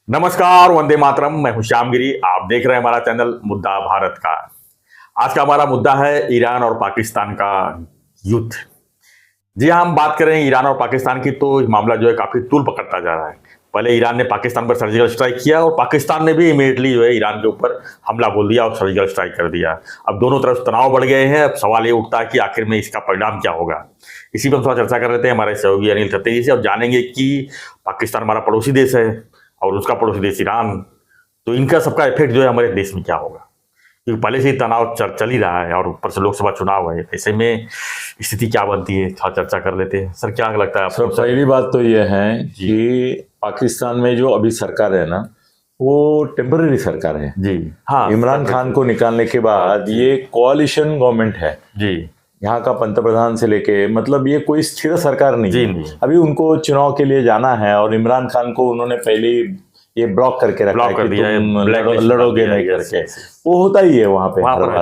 नमस्कार, वंदे मातरम। मैं हूं श्यामगिरी। आप देख रहे हैं हमारा चैनल मुद्दा भारत का। आज का हमारा मुद्दा है ईरान और पाकिस्तान का युद्ध। जी हाँ, हम बात करें ईरान और पाकिस्तान की तो मामला जो है काफी तूल पकड़ता जा रहा है। पहले ईरान ने पाकिस्तान पर सर्जिकल स्ट्राइक किया और पाकिस्तान ने भी इमीडिएटली जो है ईरान के ऊपर हमला बोल दिया और सर्जिकल स्ट्राइक कर दिया। अब दोनों तरफ तनाव बढ़ गए हैं। अब सवाल ये उठता है कि आखिर में इसका परिणाम क्या होगा। इसी पर हम थोड़ा चर्चा कर लेते हैं हमारे सहयोगी अनिल खत्री से और जानेंगे कि पाकिस्तान हमारा पड़ोसी देश है और उसका पड़ोसी देश ईरान, तो इनका सबका इफेक्ट जो है हमारे देश में क्या होगा, क्योंकि पहले से ही तनाव चल ही रहा है और ऊपर से लोकसभा चुनाव है। ऐसे में स्थिति क्या बनती है, थोड़ा चर्चा कर लेते हैं। सर, क्या लगता है आपको? पहली बात तो यह है कि पाकिस्तान में जो अभी सरकार है ना, वो टेम्पररी सरकार है जी। हाँ, इमरान खान को निकालने के बाद ये कोalition गवर्नमेंट है जी। यहाँ का पंतप्रधान से लेके, मतलब ये कोई स्थिर सरकार नहीं है। नहीं। अभी उनको चुनाव के लिए जाना है और इमरान खान को उन्होंने पहले ये ब्लॉक करके रखा है कि तुम लड़ोगे नहीं करके। वो होता ही है वहाँ पे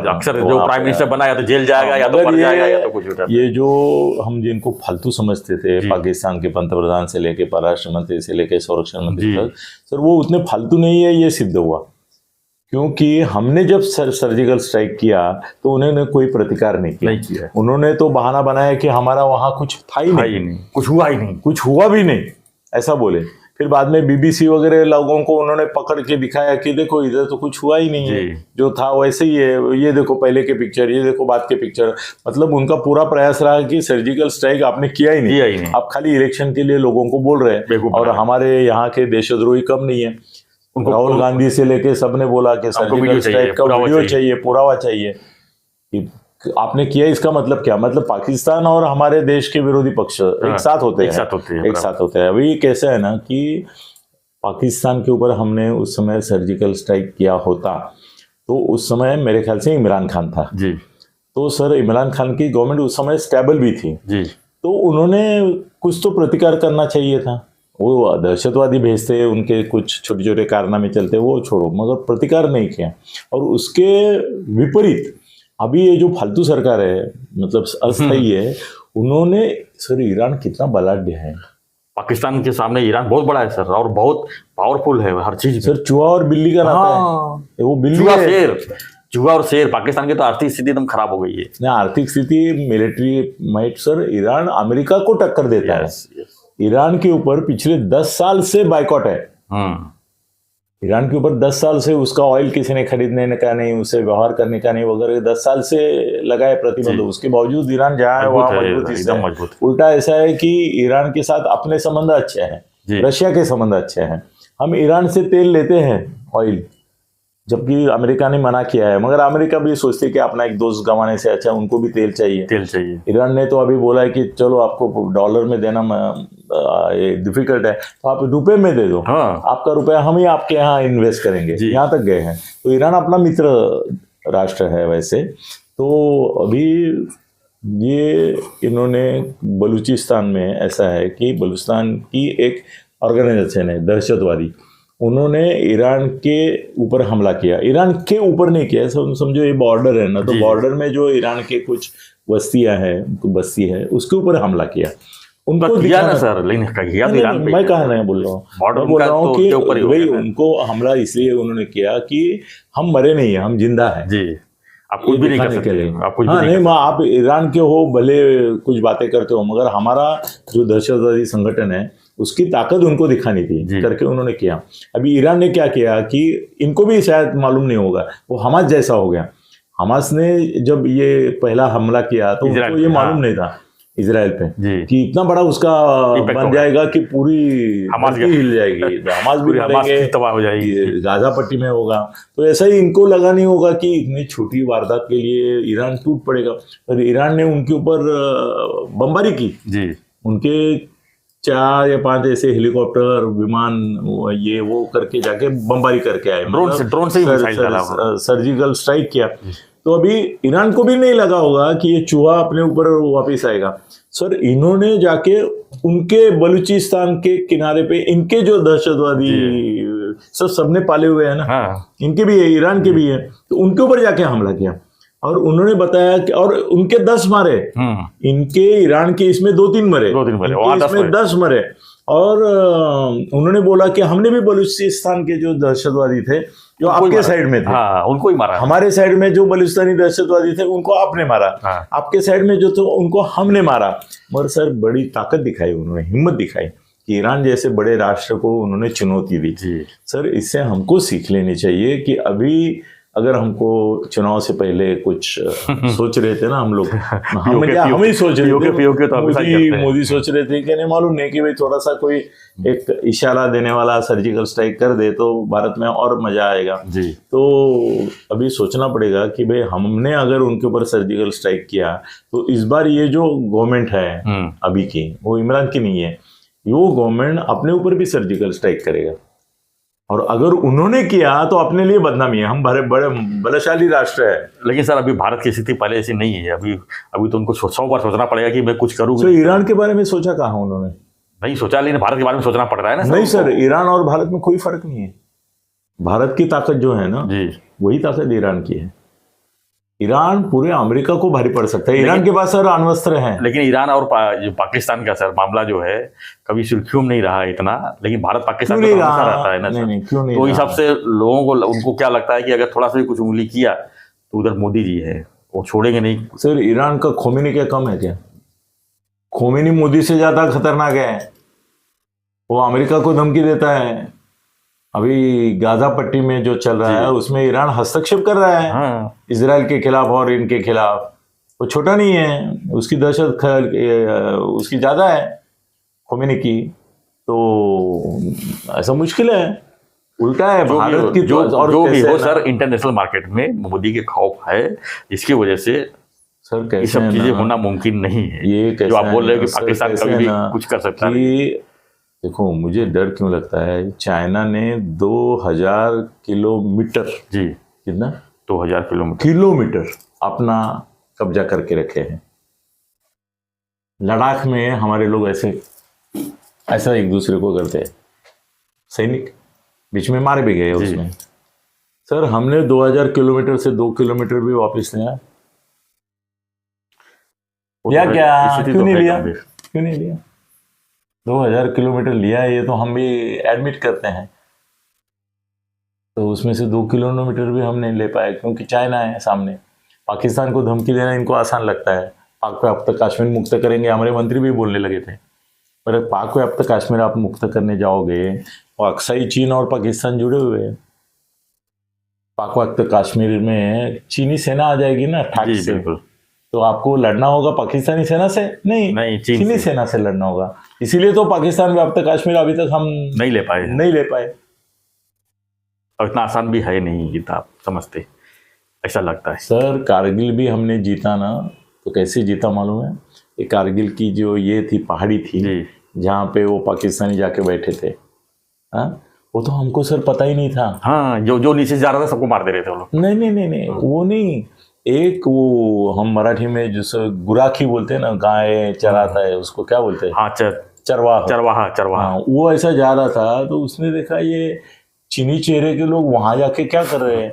अक्सर जो प्राइम मिनिस्टर बना या तो जेल जाएगा या तो मर जाएगा या तो कुछ होता है। ये जो हम जिनको फालतू समझते थे पाकिस्तान के पंतप्रधान से लेके परराष्ट्र मंत्री से लेके संरक्षण मंत्री तक, सर वो उतने फालतू नहीं है, ये सिद्ध हुआ। क्योंकि हमने जब सर्जिकल स्ट्राइक किया तो उन्होंने कोई प्रतिकार नहीं किया। उन्होंने तो बहाना बनाया कि हमारा वहां कुछ था ही नहीं, कुछ हुआ ही नहीं, कुछ हुआ भी नहीं, ऐसा बोले। फिर बाद में बीबीसी वगैरह लोगों को उन्होंने पकड़ के दिखाया कि देखो इधर तो कुछ हुआ ही नहीं है, जो था वैसे ही है, ये देखो पहले के पिक्चर, ये देखो बाद के पिक्चर। मतलब उनका पूरा प्रयास रहा कि सर्जिकल स्ट्राइक आपने किया ही नहीं। आप खाली इलेक्शन के लिए लोगों को बोल रहे हैं। और हमारे यहाँ के देशद्रोही कम नहीं है, राहुल गांधी से लेके सबने बोला कि सर्जिकल स्ट्राइक का वीडियो चाहिए, पुरावा चाहिए। आपने किया, इसका मतलब क्या? मतलब पाकिस्तान और हमारे देश के विरोधी पक्ष एक साथ होते हैं। अभी कैसे है ना कि पाकिस्तान के ऊपर हमने उस समय सर्जिकल स्ट्राइक किया होता तो उस समय मेरे ख्याल से इमरान खान था जी। तो सर इमरान खान की गवर्नमेंट उस समय स्टेबल भी थी जी। तो उन्होंने कुछ तो प्रतिकार करना चाहिए था। वो दहशतवादी भेजते, उनके कुछ छोटे छोटे कारनामे चलते, वो छोड़ो, मगर प्रतिकार नहीं किया। और उसके विपरीत अभी ये जो फालतू सरकार है, मतलब अस्थायी है, उन्होंने, सर ईरान कितना बलाढ्य है पाकिस्तान के सामने। ईरान बहुत बड़ा है सर और बहुत पावरफुल है हर चीज। सर चूहा और बिल्ली का नाता है। वो बिल्ली है, चूहा और शेर। पाकिस्तान की तो आर्थिक स्थिति एकदम खराब हो गई है। नहीं, आर्थिक स्थिति, military might, sir Iran America को टक्कर देता है। ईरान के ऊपर पिछले 10 साल से बाइकॉट है। ईरान के ऊपर 10 साल से उसका ऑयल किसी ने खरीदने का नहीं, उससे व्यवहार करने का नहीं वगैरह 10 साल से लगाए प्रतिबंध। उसके बावजूद ईरान जहाँ है वहाँ मजबूत। उल्टा ऐसा है कि ईरान के साथ अपने संबंध अच्छे हैं, रशिया के संबंध अच्छे हैं। हम ईरान से तेल लेते हैं, ऑयल, जबकि अमेरिका ने मना किया है। मगर अमेरिका भी सोचती है कि अपना एक दोस्त गंवाने से अच्छा उनको भी तेल चाहिए। ईरान ने तो अभी बोला है कि चलो आपको डॉलर में देना डिफिकल्ट है तो आप रुपए में दे दो। आपका रुपया हम ही आपके यहाँ इन्वेस्ट करेंगे, यहाँ तक गए हैं। तो ईरान अपना मित्र राष्ट्र है वैसे। तो अभी ये इन्होंने बलूचिस्तान में ऐसा है कि बलूचिस्तान की एक ऑर्गेनाइजेशन है दहशतवादी, उन्होंने ईरान के ऊपर हमला किया। ईरान के ऊपर नहीं किया, समझो ये बॉर्डर है ना, तो बॉर्डर में जो ईरान के कुछ बस्तियां हैं, बस्ती है, उसके ऊपर हमला किया। उनको किया ना सर, लेकिन मैं कहा नहीं बोल रहा हूँ, बोल रहा हूँ कि वही उनको हमला इसलिए उन्होंने किया कि हम मरे नहीं है, हम जिंदा है जी। आप कुछ भी नहीं कर सकते। नहीं, आप ईरान के हो, भले कुछ बातें करते हो, मगर हमारा जो दहशतवादी संगठन है उसकी ताकत उनको दिखानी थी करके उन्होंने किया। अभी ईरान ने क्या किया कि इनको भी शायद मालूम नहीं होगा, वो हमास जैसा हो गया। हमास ने जब ये पहला हमला किया तो उनको ये मालूम नहीं था इजराइल पे कि इतना बड़ा उसका बन जाएगा कि पूरी हमास हिल जाएगी, हमास भी मरेंगे, तबाह हो जाएगी, गाजा पट्टी में होगा। तो ऐसा ही इनको लगा नहीं होगा कि इतनी छोटी वारदात के लिए ईरान टूट पड़ेगा। पर ईरान ने उनके ऊपर बमबारी की जी। उनके 4 या 5 ऐसे हेलीकॉप्टर, विमान, ये वो करके जाके बमबारी करके आए, ड्रोन से सर्जिकल स्ट्राइक किया। तो अभी ईरान को भी नहीं लगा होगा कि ये चूहा अपने ऊपर वापस आएगा। सर इन्होंने जाके उनके बलूचिस्तान के किनारे पे इनके जो दहशतवादी सबने पाले हुए हैं ना, इनके भी है, ईरान के भी है, तो उनके ऊपर जाके हमला किया। और उन्होंने बताया कि और उनके 10 मारे, इनके ईरान के इसमें 2-3 मरे, इसमें 10 मरे। और उन्होंने बोला कि हमने भी बलूचिस्तान के जो दहशतवादी थे जो आपके साइड में थे, हाँ, उनको ही मारा, हमारे साइड में जो बलूचिस्तानी दहशतवादी थे उनको आपने मारा, हाँ, आपके साइड में जो थे उनको हमने मारा। मगर सर बड़ी ताकत दिखाई उन्होंने, हिम्मत दिखाई कि ईरान जैसे बड़े राष्ट्र को उन्होंने चुनौती दी। सर इससे हमको सीख लेनी चाहिए कि अभी अगर हमको चुनाव से पहले कुछ सोच रहे थे ना हम लोग, हम ही सोच रहे थे, मोदी सोच रहे थे कि नहीं मालूम नहीं कि भाई थोड़ा सा कोई एक इशारा देने वाला सर्जिकल स्ट्राइक कर दे तो भारत में और मजा आएगा जी। तो अभी सोचना पड़ेगा कि भाई हमने अगर उनके ऊपर सर्जिकल स्ट्राइक किया तो इस बार ये जो गवर्नमेंट है अभी की, वो इमरान की नहीं है, वो गवर्नमेंट अपने ऊपर भी सर्जिकल स्ट्राइक करेगा। और अगर उन्होंने किया तो अपने लिए बदनामी है, हम बड़े बलशाली राष्ट्र है। लेकिन सर अभी भारत की स्थिति पहले ऐसी नहीं है, अभी तो उनको 100 बार सोचना पड़ेगा कि मैं कुछ करूँ। तो ईरान के बारे में सोचा कहाँ उन्होंने? नहीं सोचा, लेकिन भारत के बारे में सोचना पड़ रहा है ना। नहीं सर, ईरान और भारत में कोई फर्क नहीं है। भारत की ताकत जो है ना जी, वही ताकत ईरान की है। ईरान पूरे अमेरिका को भारी पड़ सकता है। ईरान के पास सर अण्वस्त्र हैं। लेकिन ईरान और पाकिस्तान का सर मामला जो है कभी सुर्खियों में नहीं रहा इतना, लेकिन भारत पाकिस्तान में हमेशा रहता है ना। नहीं, क्यों नहीं? तो हिसाब से लोगों को, उनको क्या लगता है कि अगर थोड़ा सा भी कुछ उंगली किया तो उधर मोदी जी है, वो छोड़ेंगे नहीं। सर ईरान का खोमेनी क्या कम है क्या? खोमेनी मोदी से ज्यादा खतरनाक है। वो अमेरिका को धमकी देता है। अभी गाजा पट्टी में जो चल रहा है उसमें ईरान हस्तक्षेप कर रहा है। हाँ। इजराइल के खिलाफ और इनके खिलाफ। वो छोटा नहीं है, उसकी दहशत उसकी ज्यादा है खोमेनी की। तो ऐसा मुश्किल है, उल्टा है भारत की। जो भी हो सर, इंटरनेशनल मार्केट में मोदी के खौफ है, इसकी वजह से सर कैसे सब चीजें होना मुमकिन नहीं है। ये जो आप बोल रहे हो कि पाकिस्तान कभी भी कुछ कर सकता है। देखो मुझे डर क्यों लगता है, चाइना ने 2000 किलोमीटर जी, कितना 2000 किलोमीटर अपना कब्जा करके रखे हैं। लद्दाख में हमारे लोग ऐसा एक दूसरे को करते हैं, सैनिक बीच में मारे भी गए उसमें। सर हमने 2000 किलोमीटर से 2 किलोमीटर भी वापस लिया क्या? क्यों नहीं लिया? 2000 किलोमीटर लिया है, ये तो हम भी एडमिट करते हैं। तो उसमें से 2 किलोमीटर भी हम नहीं ले पाए क्योंकि चाइना है सामने। पाकिस्तान को धमकी देना इनको आसान लगता है। पाक पे अब तक कश्मीर मुक्त करेंगे, हमारे मंत्री भी बोलने लगे थे। पर पाक पे अब तक कश्मीर आप मुक्त करने जाओगे तो अक्सर चीन और पाकिस्तान जुड़े हुए हैं। पाक वक्त कश्मीर में चीनी सेना आ जाएगी ना ठाक से, तो आपको लड़ना होगा पाकिस्तानी सेना से, नहीं चीनी सेना से लड़ना होगा। इसीलिए तो पाकिस्तान में अब तक कश्मीर अभी तक हम नहीं ले पाए। और इतना आसान भी है नहीं जितना आप समझते, ऐसा लगता है। सर कारगिल भी हमने जीता ना, तो कैसे जीता मालूम है? ये कारगिल की जो ये थी पहाड़ी थी जहाँ पे वो पाकिस्तानी जाके बैठे थे, हाँ वो तो हमको सर पता ही नहीं था। हाँ, जो नीचे जा रहा था सबको मार दे रहे थे वो लोग। नहीं वो नहीं, एक वो हम मराठी में जिसे गुराखी बोलते हैं ना, गाय चराता है उसको क्या बोलते हैं? हाँ, चरवाहा। हाँ, वो ऐसा जा रहा था तो उसने देखा ये चीनी चेहरे के लोग वहां जाके क्या कर रहे हैं।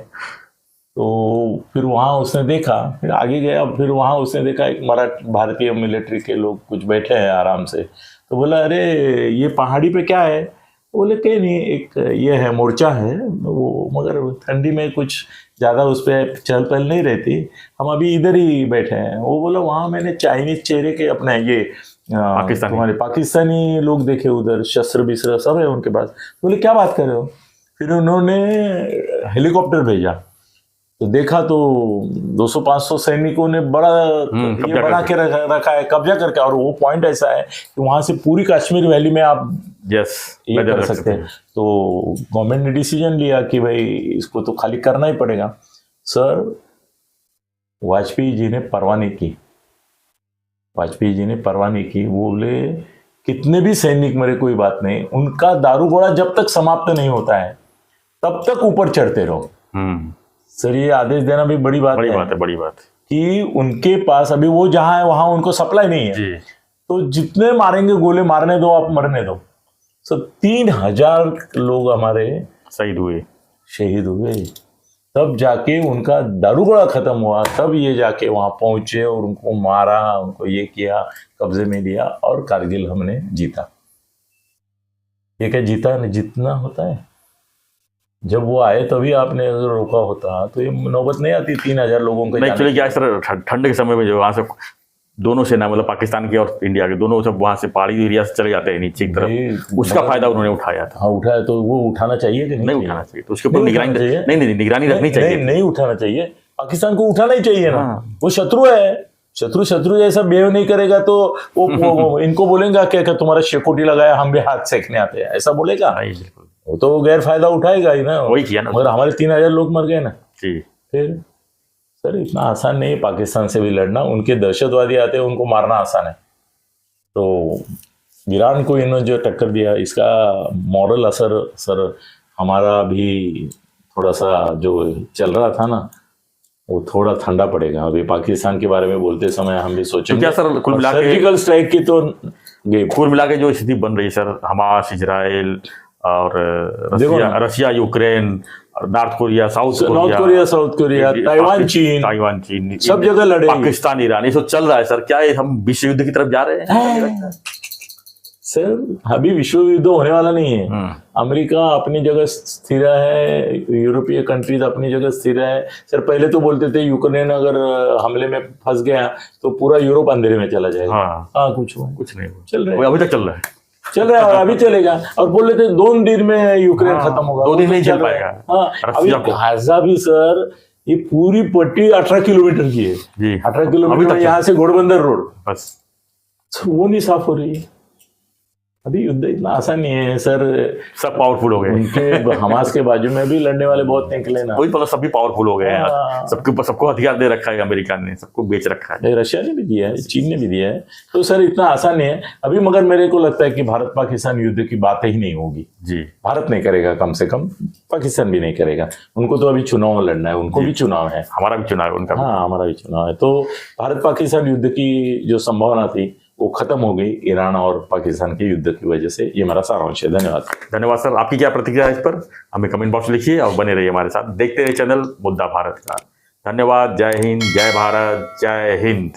तो फिर वहां उसने देखा, फिर आगे गया, फिर वहां उसने देखा एक भारतीय मिलिट्री के लोग कुछ बैठे हैं आराम से। तो बोला अरे ये पहाड़ी पे क्या है? बोले कहीं नहीं, एक ये है मोर्चा है वो, मगर ठंडी में कुछ ज़्यादा उस पर चहल पहल नहीं रहती, हम अभी इधर ही बैठे हैं। वो बोला वहाँ मैंने चाइनीज चेहरे के अपने ये तुम्हारे पाकिस्तानी लोग देखे, उधर शस्त्र बिस्त्र सब है उनके पास। बोले क्या बात कर रहे हो? फिर उन्होंने हेलीकॉप्टर भेजा तो देखा तो 200-500 सैनिकों ने बड़ा ये बना के रखा है, कब्जा करके। और वो पॉइंट ऐसा है कि वहां से पूरी कश्मीर वैली में आप ये कर सकते हैं। तो गवर्नमेंट ने डिसीजन लिया कि भाई इसको तो खाली करना ही पड़ेगा। सर वाजपेयी जी ने परवाह नहीं की। वो बोले कितने भी सैनिक मरे कोई बात नहीं, उनका दारूगोला जब तक समाप्त नहीं होता है तब तक ऊपर चढ़ते रहो। सर ये आदेश देना भी बड़ी बात है कि उनके पास अभी वो जहां है वहां उनको सप्लाई नहीं है, तो जितने मारेंगे गोले मारने दो, आप मरने दो। सर 3000 लोग हमारे शहीद हुए, तब जाके उनका दारूगोला खत्म हुआ, तब ये जाके वहां पहुंचे और उनको मारा, उनको ये किया, कब्जे में लिया और कारगिल हमने जीता। ये क्या जीतना होता है? जब वो आए तभी आपने अगर रोका होता तो ये नौबत नहीं आती 3000 लोगों को। नहीं एक्चुअली क्या है सर, ठंड के समय में जो वहाँ से दोनों सेना मतलब पाकिस्तान की और इंडिया के दोनों सब वहाँ से पहाड़ी एरिया से चले जाते हैं नीचे की तरफ, उसका फायदा उन्होंने उठाया था। हाँ उठाया, तो वो उठाना चाहिए कि नहीं उठाना चाहिए, तो उसके ऊपर निगरानी निगरानी रखनी चाहिए। नहीं उठाना चाहिए, पाकिस्तान को उठाना ही चाहिए ना। वो शत्रु है, शत्रु जैसा बिहेव नहीं करेगा तो वो इनको बोलेगा क्या तुम्हारा शेकोटी लगाया हम भी हाथ सेकने आते हैं, ऐसा बोलेगा? वो तो गैर फायदा उठाएगा ही ना। वही किया ना, मगर हमारे 3000 लोग मर गए ना। फिर सर इतना आसान नहीं है पाकिस्तान से भी लड़ना, उनके दहशतवादी आते हैं उनको मारना आसान है। तो ईरान को इन्होंने जो टक्कर दिया इसका मॉरल असर सर हमारा भी थोड़ा सा जो चल रहा था ना वो थोड़ा ठंडा पड़ेगा। अभी पाकिस्तान के बारे में बोलते समय हम भी सोचेंगे क्या सर, कुल मिला के सर्जिकल स्ट्राइक की तो कुल मिला के जो स्थिति बन रही है सर, हमास, इजराइल और Russia, Ukraine, north Korea, south Korea, Taiwan, चीन सब जगह लड़े, पाकिस्तान, ईरान, ये सब चल रहा है सर। क्या है हम विश्व युद्ध की तरफ जा रहे हैं? सर अभी विश्व युद्ध होने वाला नहीं है। अमेरिका अपनी जगह स्थिर है, यूरोपीय कंट्रीज अपनी जगह स्थिर है। सर पहले तो बोलते थे यूक्रेन अगर हमले में फंस गया तो पूरा यूरोप अंधेरे में चला जाएगा। हाँ कुछ नहीं चल रहा है, अभी तक चल रहा है और अभी चलेगा। और बोल रहे थे 2 दिन में यूक्रेन खत्म होगा, 2 दिन नहीं चल पाएगा। अभी गाजा भी सर ये पूरी पट्टी 18 किलोमीटर की है, 18 किलोमीटर यहाँ से घोड़बंदर रोड, बस वो नहीं साफ हो रही है। अभी युद्ध इतना आसान नहीं है सर, सब पावरफुल हो गए। उनके हमास के बाजू में भी लड़ने वाले बहुत निकले ना, वही मतलब सभी पावरफुल हो गए हैं। सबके ऊपर सबको हथियार दे रखा है, अमेरिका ने सबको बेच रखा है, रशिया ने भी दिया है, चीन ने भी दिया है। तो सर इतना आसान नहीं है अभी। मगर मेरे को लगता है कि भारत पाकिस्तान युद्ध की बात ही नहीं होगी जी। भारत नहीं करेगा, कम से कम पाकिस्तान भी नहीं करेगा। उनको तो अभी चुनाव लड़ना है, उनको भी चुनाव है, हमारा भी चुनाव है, उनका हाँ हमारा भी चुनाव है। तो भारत पाकिस्तान युद्ध की जो संभावना थी वो खत्म हो गई ईरान और पाकिस्तान के युद्ध की वजह से। ये मेरा सारांश है। धन्यवाद सर। आपकी क्या प्रतिक्रिया है इस पर हमें कमेंट बॉक्स में लिखिए और बने रहिए हमारे साथ, देखते रहिए चैनल मुद्दा भारत का। धन्यवाद। जय हिंद, जय भारत, जय हिंद।